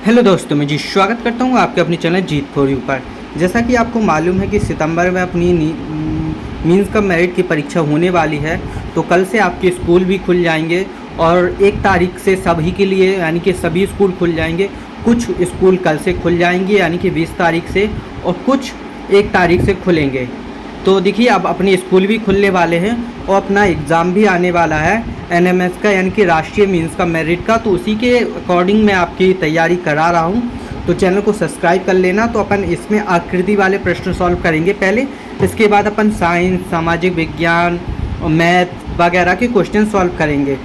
Hello दोस्तों, मैं जी स्वागत करता हूँ आपके अपने चैनल जीत फॉर यू पर। जैसा कि आपको मालूम है कि सितंबर में अपनी मींस का मेरिट की परीक्षा होने वाली है, तो कल से आपके स्कूल भी खुल जाएंगे और 1 तारीख से सभी के लिए यानी कि सभी स्कूल खुल जाएंगे। कुछ स्कूल कल से खुल जाएंगे यानी कि 20 तारीख से, और कुछ 1 तारीख से खुलेंगे। तो देखिए, अब अपने स्कूल भी खुलने वाले हैं और अपना एग्ज़ाम भी आने वाला है एनएमएस का यानी कि राष्ट्रीय मींस का मेरिट का। तो उसी के अकॉर्डिंग मैं आपकी तैयारी करा रहा हूं, तो चैनल को सब्सक्राइब कर लेना। तो अपन इसमें आकृति वाले प्रश्न सॉल्व करेंगे पहले, इसके बाद अपन साइंस, सामाजिक विज्ञान और मैथ वगैरह के क्वेश्चन सॉल्व करेंगे।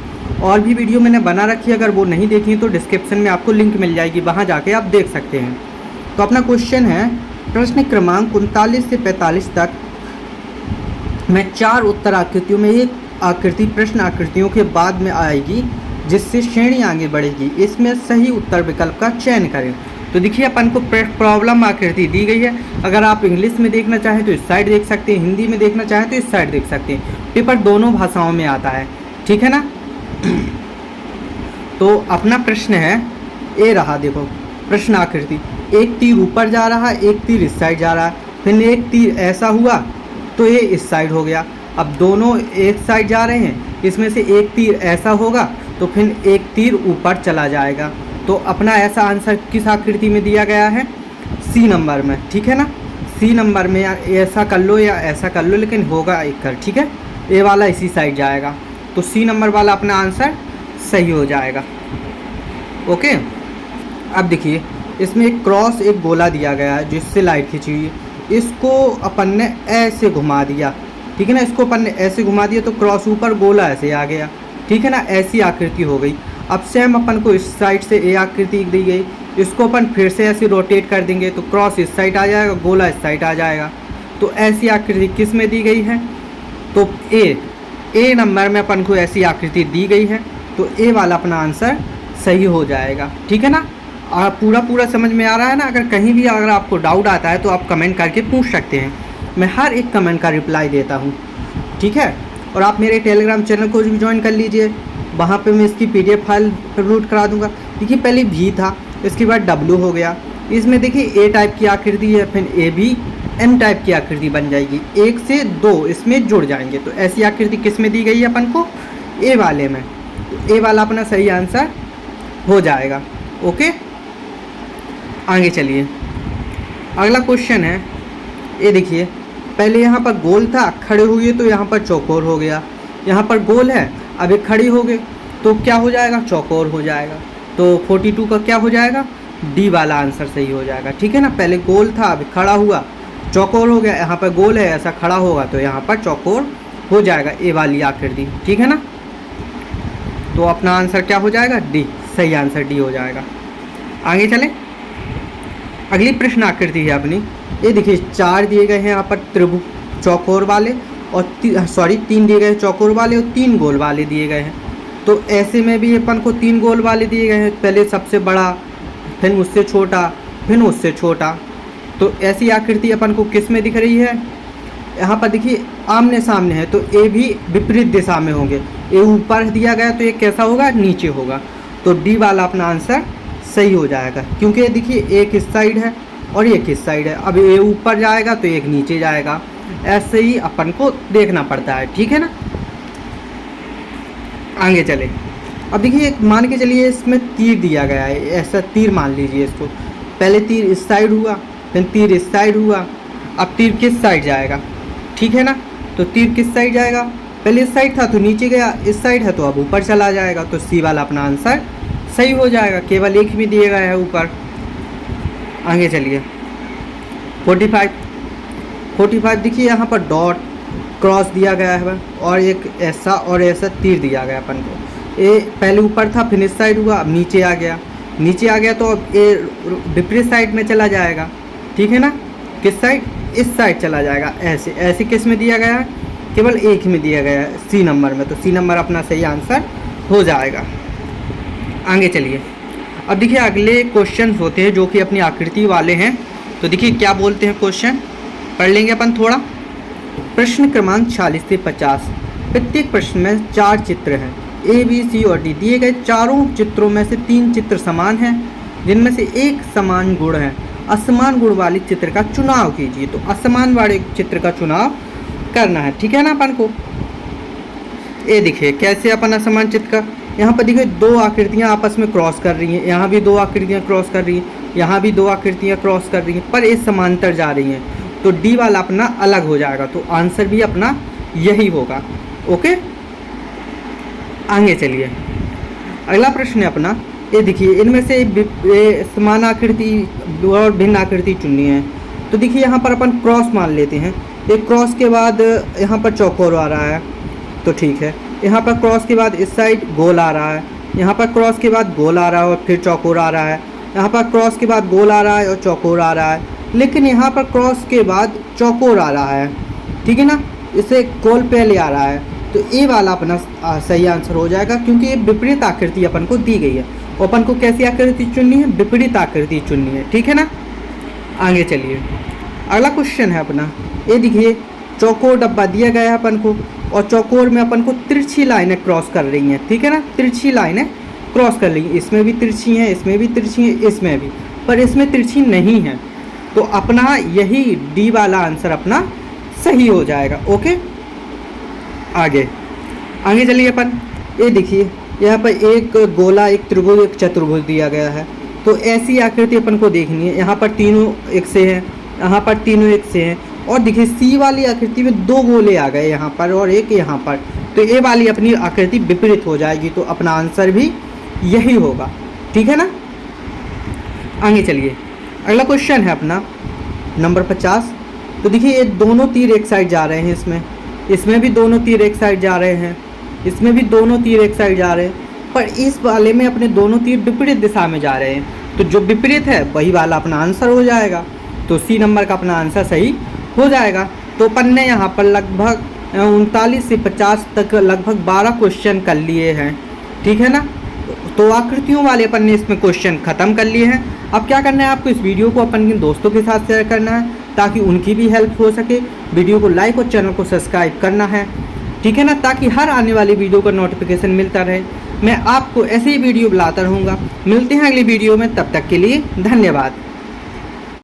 और भी वीडियो मैंने बना रखी है, अगर वो नहीं देखी तो डिस्क्रिप्शन में आपको लिंक मिल जाएगी, वहाँ जाके आप देख सकते हैं। तो अपना क्वेश्चन है, प्रश्न क्रमांक 39 से 45 तक में 4 उत्तर आकृतियों में एक आकृति प्रश्न आकृतियों के बाद में आएगी जिससे श्रेणी आगे बढ़ेगी। इसमें सही उत्तर विकल्प का चयन करें। तो देखिए, अपन को प्रॉब्लम आकृति दी गई है। अगर आप इंग्लिश में देखना चाहें तो इस साइड देख सकते हैं, हिंदी में देखना चाहें तो इस साइड देख सकते हैं। पेपर दोनों भाषाओं में आता है, ठीक है ना। तो अपना प्रश्न है, ये रहा, देखो प्रश्न आकृति। एक तीर ऊपर जा रहा है, एक तीर इस साइड जा रहा है, फिर एक तीर ऐसा हुआ तो ये इस साइड हो गया। अब दोनों एक साइड जा रहे हैं, इसमें से एक तीर ऐसा होगा तो फिर एक तीर ऊपर चला जाएगा। तो अपना ऐसा आंसर किस आकृति में दिया गया है? सी नंबर में, ठीक है ना। सी नंबर में ऐसा कर लो या ऐसा कर लो, लेकिन होगा एक कर, ठीक है। ए वाला इसी साइड जाएगा, तो सी नंबर वाला अपना आंसर सही हो जाएगा। ओके, अब देखिए, इसमें एक क्रॉस एक गोला दिया गया है जिससे लाइट खींची हुई है। इसको अपन ने ऐसे घुमा दिया, ठीक है ना। इसको अपन ने ऐसे घुमा दिया तो क्रॉस ऊपर, गोला ऐसे आ गया, ठीक है ना। ऐसी आकृति हो गई। अब सेम अपन को इस साइड से ए आकृति दी गई, इसको अपन फिर से ऐसे रोटेट कर देंगे तो क्रॉस इस साइड आ जाएगा, गोला इस साइड आ जाएगा। तो ऐसी आकृति किस में दी गई है? तो ए नंबर में अपन को ऐसी आकृति दी गई है, तो ए वाला अपना आंसर सही हो जाएगा, ठीक है ना। पूरा समझ में आ रहा है ना। अगर कहीं भी अगर आपको डाउट आता है तो आप कमेंट करके पूछ सकते हैं, मैं हर एक कमेंट का रिप्लाई देता हूँ, ठीक है। और आप मेरे टेलीग्राम चैनल को भी ज्वाइन कर लीजिए, वहाँ पे मैं इसकी PDF फाइल अपलोड करा दूँगा। देखिए, पहले भी था, इसके बाद W हो गया। इसमें देखिए ए टाइप की आकृति है, फिर ए भी M टाइप की आकृति बन जाएगी, 1 से 2 इसमें जुड़ जाएंगे। तो ऐसी आकृति किस में दी गई है अपन को? ए वाले में। तो ए वाला अपना सही आंसर हो जाएगा। ओके, आगे चलिए। अगला क्वेश्चन है, ये देखिए, पहले यहाँ पर गोल था, खड़े हुए तो यहाँ पर चौकोर हो गया। यहाँ पर गोल है, अब ये खड़ी हो गए तो क्या हो जाएगा? चौकोर हो जाएगा। तो 42 का क्या हो जाएगा? डी वाला आंसर सही हो जाएगा, ठीक है ना। पहले गोल था, अब खड़ा हुआ, चौकोर हो गया। यहाँ पर गोल है, ऐसा खड़ा होगा तो यहाँ पर चौकोर हो जाएगा, ए वाली आकृति, ठीक है ना। तो अपना आंसर क्या हो जाएगा? डी, सही आंसर डी हो जाएगा। आगे चले, अगली प्रश्न आकृति है अपनी। ये देखिए, 4 दिए गए हैं यहाँ पर त्रिभुज चौकोर वाले, और 3 दिए गए चौकोर वाले और 3 गोल वाले दिए गए हैं। तो ऐसे में भी अपन को 3 गोल वाले दिए गए हैं, पहले सबसे बड़ा, फिर उससे छोटा, फिर उससे छोटा। तो ऐसी आकृति अपन को किस में दिख रही है? यहाँ पर देखिए, आमने सामने है, तो ए भी विपरीत दिशा में होंगे। ए ऊपर दिया गया तो ये कैसा होगा? नीचे होगा। तो डी वाला अपना आंसर सही हो जाएगा, क्योंकि देखिए एक इस साइड है और एक इस साइड है। अब ये ऊपर जाएगा तो एक नीचे जाएगा, ऐसे ही अपन को देखना पड़ता है, ठीक है ना। आगे चले, अब देखिए, एक मान के चलिए इसमें तीर दिया गया है, ऐसा तीर मान लीजिए इसको। पहले तीर इस साइड हुआ, फिर तीर इस साइड हुआ। अब तीर किस साइड जाएगा? ठीक है ना। तो तीर किस साइड जाएगा? पहले इस साइड था तो नीचे गया, इस साइड है तो अब ऊपर चला जाएगा। तो सी वाला अपना आंसर सही हो जाएगा, केवल एक भी दिया गया है ऊपर। आगे चलिए, 45 देखिए, यहाँ पर डॉट क्रॉस दिया गया है और एक ऐसा और ऐसा तीर दिया गया अपन को। ये पहले ऊपर था, फिर इस साइड हुआ, अब नीचे आ गया तो अब ये विपरीत साइड में चला जाएगा, ठीक है ना। किस साइड? इस साइड चला जाएगा। ऐसे किस में दिया गया है? केवल एक में दिया गया है, सी नंबर में। तो सी नंबर अपना सही आंसर हो जाएगा। आगे चलिए, अब देखिए, अगले क्वेश्चन होते हैं जो कि अपनी आकृति वाले हैं। तो देखिए क्या बोलते हैं क्वेश्चन, पढ़ लेंगे अपन थोड़ा। प्रश्न क्रमांक 40 से 50, प्रत्येक प्रश्न में 4 चित्र हैं। A, B, C और D दिए गए चारों चित्रों में से 3 चित्र समान हैं। जिनमें से एक समान गुण है। असमान गुण वाले चित्र का चुनाव कीजिए। तो असमान वाले चित्र का चुनाव करना है, ठीक है ना अपन को। ये देखिए कैसे अपन असमान चित्र का, यहाँ पर देखिए दो आकृतियाँ आपस में क्रॉस कर रही हैं, यहाँ भी दो आकृतियाँ क्रॉस कर रही हैं, यहाँ भी दो आकृतियाँ क्रॉस कर रही हैं, पर ये समांतर जा रही हैं, तो डी वाला अपना अलग हो जाएगा। तो आंसर भी अपना यही होगा। ओके, आगे चलिए। अगला प्रश्न है अपना, ये देखिए इनमें से समान आकृति और भिन्न आकृति चुननी है। तो देखिए यहाँ पर अपन क्रॉस मान लेते हैं। एक क्रॉस के बाद यहाँ पर चौकोर आ रहा है, तो ठीक है। यहाँ पर क्रॉस के बाद इस साइड गोल आ रहा है, यहाँ पर क्रॉस के बाद गोल आ रहा है और फिर चौकोर आ रहा है, यहाँ पर क्रॉस के बाद गोल आ रहा है और चौकोर आ रहा है, लेकिन यहाँ पर क्रॉस के बाद चौकोर आ रहा है, ठीक है ना। इसे गोल पहले आ रहा है, तो ए वाला अपना सही आंसर हो जाएगा, क्योंकि ये विपरीत आकृति अपन को दी गई है। अपन को कैसी आकृति चुननी है? विपरीत आकृति चुननी है, ठीक है ना। आगे चलिए, अगला क्वेश्चन है अपना, ये देखिए चौकोर डब्बा दिया गया है अपन को, और चौकोर में अपन को तिरछी लाइनें क्रॉस कर रही हैं, ठीक है ना। तिरछी लाइनें क्रॉस कर रही हैं, इसमें भी तिरछी हैं, इसमें भी तिरछी हैं, इसमें भी, पर इसमें तिरछी नहीं है। तो अपना यही डी वाला आंसर अपना सही हो जाएगा। ओके, आगे चलिए अपन, ये देखिए यहाँ पर एक गोला, एक त्रिभुज, एक चतुर्भुज दिया गया है। तो ऐसी आकृति अपन को देखनी है। यहाँ पर तीनों एक से हैं, यहाँ पर तीनों एक से हैं, और देखिए सी वाली आकृति में दो गोले आ गए यहाँ पर और एक यहाँ पर, तो ये वाली अपनी आकृति विपरीत हो जाएगी। तो अपना आंसर भी यही होगा, ठीक है ना। आगे चलिए, अगला क्वेश्चन है अपना नंबर 50। तो देखिए ये दोनों तीर एक साइड जा रहे हैं, इसमें भी दोनों तीर एक साइड जा रहे हैं, इसमें भी दोनों तीर एक साइड जा रहे हैं, पर इस वाले में अपने दोनों तीर विपरीत दिशा में जा रहे हैं। तो जो विपरीत है वही वाला अपना आंसर हो जाएगा। तो सी नंबर का अपना आंसर सही हो जाएगा। तो अपन ने यहाँ पर लगभग 39 से 50 तक लगभग 12 क्वेश्चन कर लिए हैं, ठीक है ना। तो आकृतियों वाले अपन ने इसमें क्वेश्चन ख़त्म कर लिए हैं। अब क्या करना है आपको, इस वीडियो को अपन के दोस्तों के साथ शेयर करना है ताकि उनकी भी हेल्प हो सके। वीडियो को लाइक और चैनल को सब्सक्राइब करना है, ठीक है ना, ताकि हर आने वाली वीडियो का नोटिफिकेशन मिलता रहे। मैं आपको ऐसे ही वीडियो लाता रहूँगा। मिलते हैं अगली वीडियो में, तब तक के लिए धन्यवाद।